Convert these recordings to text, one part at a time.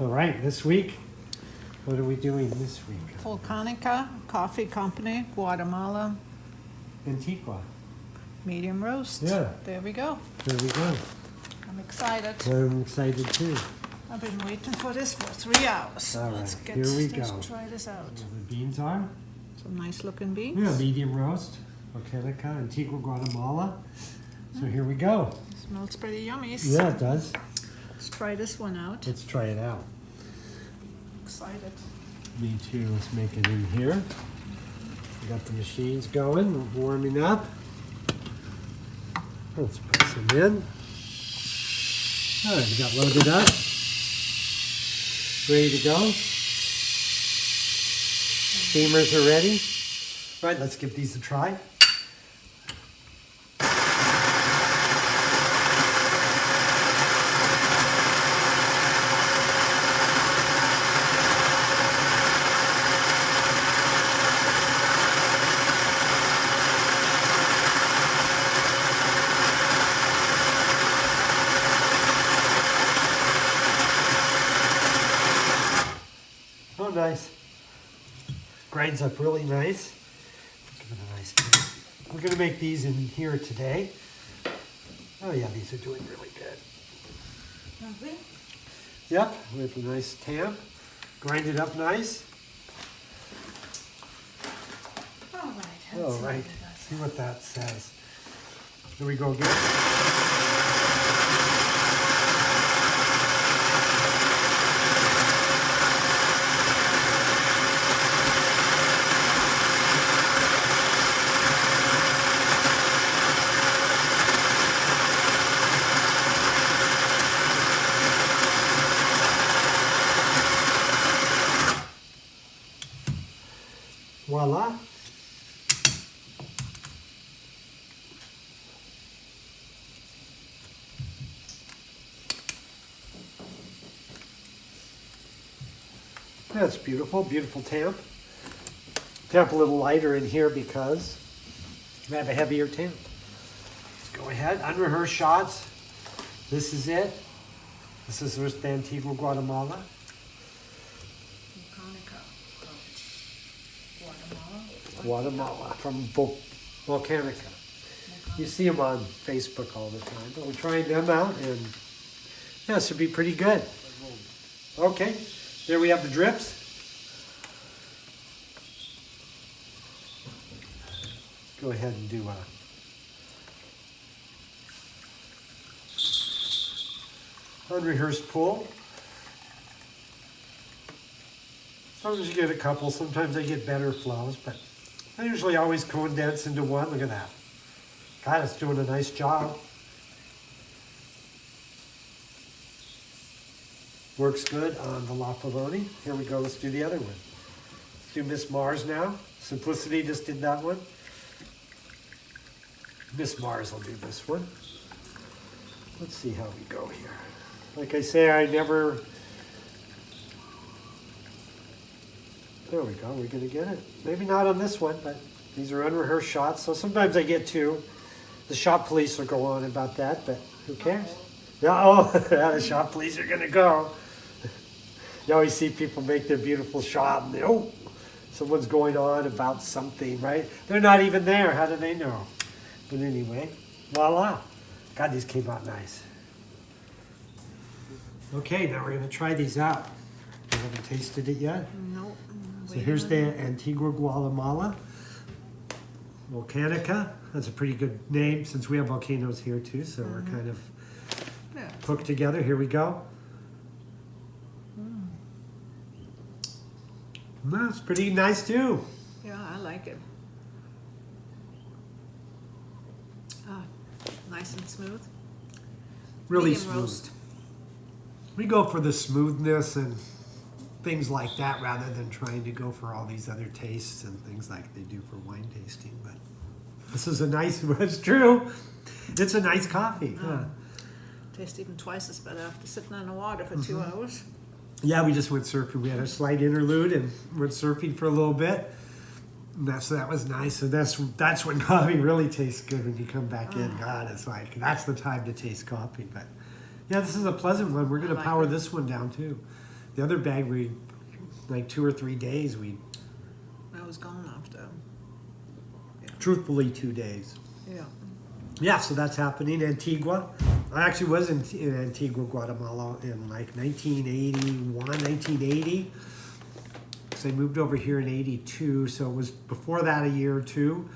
All right, this week, what are we doing this week? Volcanica Coffee Company, Guatemala, Antigua. medium roast. Yeah. There we go. There we go. I'm excited. I'm excited too. I've been waiting for this for 3 hours. All right, Let's get here we let's go. try this out. The beans are? Some nice looking beans. Yeah, medium roast. Volcanica, Antigua, Guatemala. So here we go. Smells pretty yummy. Yeah, it does. Let's try this one out. Let's try it out. Excited. Me too. Let's make it in here. We got the machines going, warming up. Let's put some in. All right, we got loaded up. Ready to go. Steamers are ready. All right, let's give these a try. Oh, nice. Grinds up really nice. Give it a nice taste. We're going to make these in here today. Oh yeah, these are doing really good. Lovely. Yep, with a nice tamp. Grind it up nice. All right. All let's see right, what it does. see what that says. Here we go again. Voila. That's beautiful, beautiful tamp. Tamp a little lighter in here because we have a heavier tamp. Let's go ahead, unrehearsed shots. This is it. This is the Antigua, Guatemala. Volcanica. Guatemala. Guatemala from Volcanica. You see them on Facebook all the time, but we're trying them out, and yeah, this would be pretty good. Okay, there we have the drips. Go ahead and do a unrehearsed pull. Sometimes you get a couple, sometimes I get better flows, but I usually always condense into one. Look at that. God, it's doing a nice job. Works good on the La Pavoni. Here we go, let's do the other one. Let's do Miss Mars now. Simplicity just did that one. Miss Mars will do this one. Let's see how we go here. Like I say, I never... There we go, we're gonna get it. Maybe not on this one, but these are unrehearsed shots, so sometimes I get two. The shop police will go on about that, but who cares? Yeah, oh, yeah, the shop police are gonna go. You always see people make their beautiful shot and they, oh, someone's going on about something, right? They're not even there, how do they know? But anyway, voila. God, these came out nice. Okay, now we're gonna try these out. You haven't tasted it yet? Nope. So here's the Antigua, Guatemala. Volcanica. That's a pretty good name since we have volcanoes here too, so we're kind of Yeah. hooked together. Here we go. That's pretty nice too. Yeah, I like it. Ah, nice and smooth. Really Medium smooth. roast. We go for the smoothness and things like that rather than trying to go for all these other tastes and things like they do for wine tasting. But this is a nice, it's true. It's a nice coffee. Yeah. Tastes even twice as better after sitting on the water for 2 hours. Yeah, we just went surfing. We had a slight interlude and went surfing for a little bit. And that was nice. And that's when coffee really tastes good when you come back in. God, it's like, that's the time to taste coffee. But yeah, this is a pleasant one. We're going to like power it. this one down too. The other bag, we like 2 or 3 days. I was gone after. Truthfully, 2 days. Yeah. Yeah, so that's happening. Antigua. I actually was in Antigua, Guatemala in like 1981, 1980. So I moved over here in 82. So it was before that a year or two.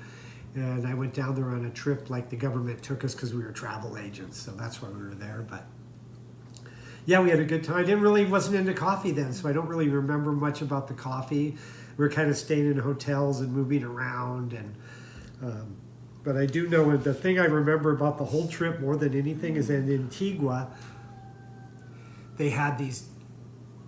And I went down there on a trip like the government took us because we were travel agents. So that's why we were there. But yeah, we had a good time. Wasn't into coffee then, so I don't really remember much about the coffee. We were kind of staying in hotels and moving around. But I do know the thing I remember about the whole trip more than anything is in Antigua, they had these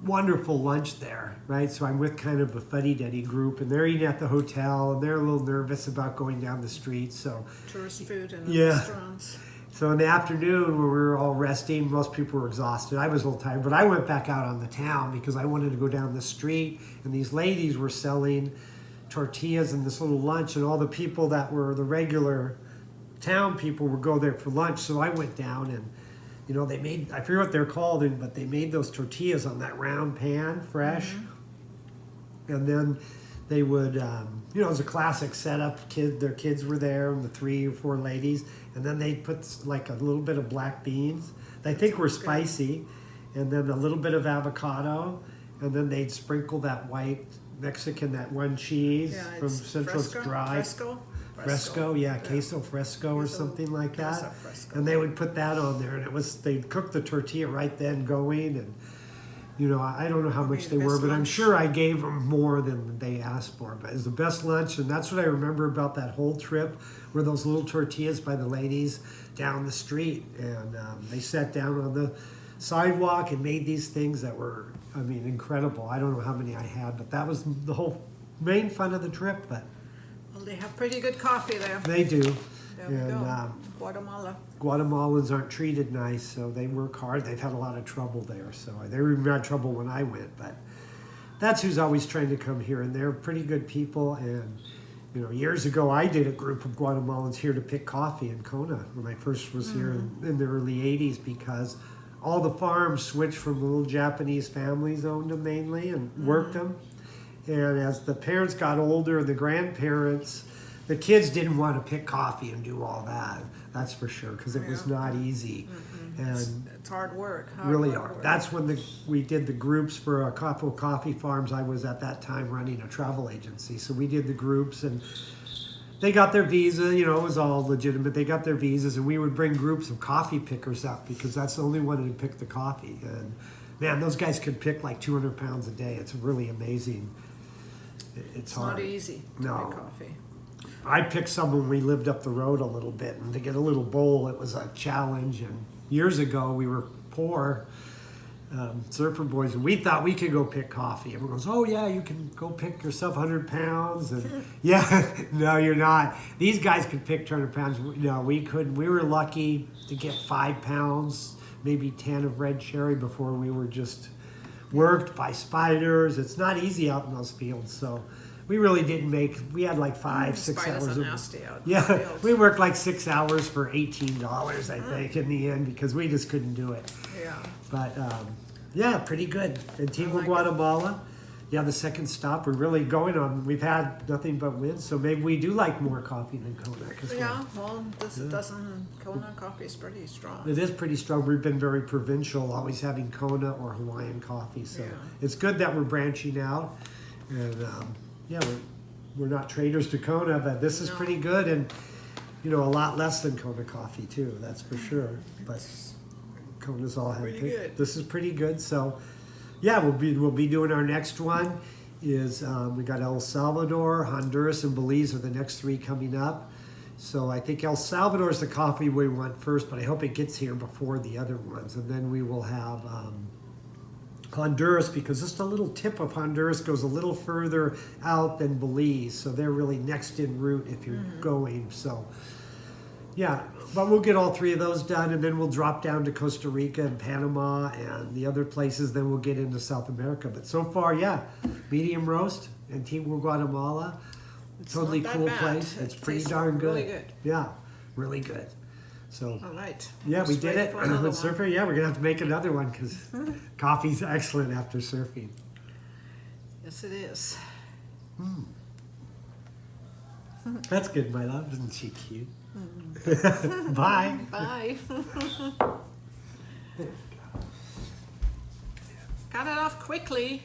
wonderful lunch there, right? So I'm with kind of a fuddy-duddy group, and they're eating at the hotel, and they're a little nervous about going down the street. So Tourist food in the Yeah. restaurants. So in the afternoon, when we were all resting, most people were exhausted. I was a little tired, but I went back out on the town because I wanted to go down the street, and these ladies were selling tortillas and this little lunch, and all the people that were the regular town people would go there for lunch. So I went down, and they made, I forget what they're called, but they made those tortillas on that round pan, fresh. And then they would, it was a classic setup. Their kids were there, and the 3 or 4 ladies, and then they put like a little bit of black beans. They think were spicy, and then a little bit of avocado, and then they'd sprinkle that white Mexican, that one cheese Yeah, from it's Central Fresco? Drive. Fresco, Yeah, queso fresco or Queso- something like that. queso fresco. And they would put that on there, and they'd cook the tortilla right then going, and I don't know how much they the were, best but I'm lunch. sure I gave them more than they asked for. But it was the best lunch, and that's what I remember about that whole trip, were those little tortillas by the ladies down the street, and they sat down on the sidewalk and made these things that were, incredible. I don't know how many I had, but that was the whole main fun of the trip. But Well, they have pretty good coffee there. they do. There we go. Guatemala. Guatemalans aren't treated nice, so they work hard. They've had a lot of trouble there, so they even had trouble when I went. But that's who's always trying to come here, and they're pretty good people. And years ago, I did a group of Guatemalans here to pick coffee in Kona when I first was here in the early '80s, because all the farms switched from the little Japanese families owned them mainly and worked them. And as the parents got older and the grandparents, the kids didn't want to pick coffee and do all that. That's for sure, because it was not easy. And It's hard work. really hard hard. work. That's when we did the groups for a couple of coffee farms. I was at that time running a travel agency, so we did the groups, and they got their visa. It was all legitimate. They got their visas, and we would bring groups of coffee pickers up because that's the only one who picked the coffee. And man, those guys could pick like 200 pounds a day. It's really amazing. It's hard. not easy to No. make coffee. I picked some when we lived up the road a little bit, and to get a little bowl, it was a challenge. And years ago, we were poor surfer boys, and we thought we could go pick coffee. Everyone goes, "Oh yeah, you can go pick yourself 100 pounds." And yeah, no, you're not. These guys could pick 200 pounds. No, we couldn't. We were lucky to get 5 pounds, maybe 10 of red cherry before we were just worked by spiders. It's not easy out in those fields, so we really didn't we had like 5-6 Spiders hours are of, nasty out in the yeah, fields. we worked like 6 hours for $18, I think, in the end, because we just couldn't do it. Yeah. But yeah, pretty good. Antigua, like it. Guatemala. Yeah, the second stop we're really going on. We've had nothing but wins, so maybe we do like more coffee than Kona. Yeah, well, this doesn't, Kona coffee is pretty strong. It is pretty strong. We've been very provincial, always having Kona or Hawaiian coffee. So Yeah. it's good that we're branching out. And yeah, we're not traders to Kona, but this is No. pretty good. And, a lot less than Kona coffee, too. That's for sure. But Kona's all had Pretty good. This is pretty good. So, yeah, we'll be doing our next one. Is we got El Salvador, Honduras, and Belize are the next 3 coming up. So I think El Salvador is the coffee we want first, but I hope it gets here before the other ones. And then we will have Honduras, because just a little tip of Honduras goes a little further out than Belize. So they're really next in route if you're going. So yeah, but we'll get all 3 of those done, and then we'll drop down to Costa Rica and Panama and the other places. Then we'll get into South America. But so far, yeah, medium roast, Antigua, Guatemala. It's Totally not that cool bad. place. It It's pretty tastes darn good. really good. Yeah, really good. So All right. yeah, we Just did ready it for another with one. surfing. Yeah, we're gonna have to make another one because coffee's excellent after surfing. Yes, it is. That's good, my love. Isn't she cute? Bye. Bye. Got it off quickly.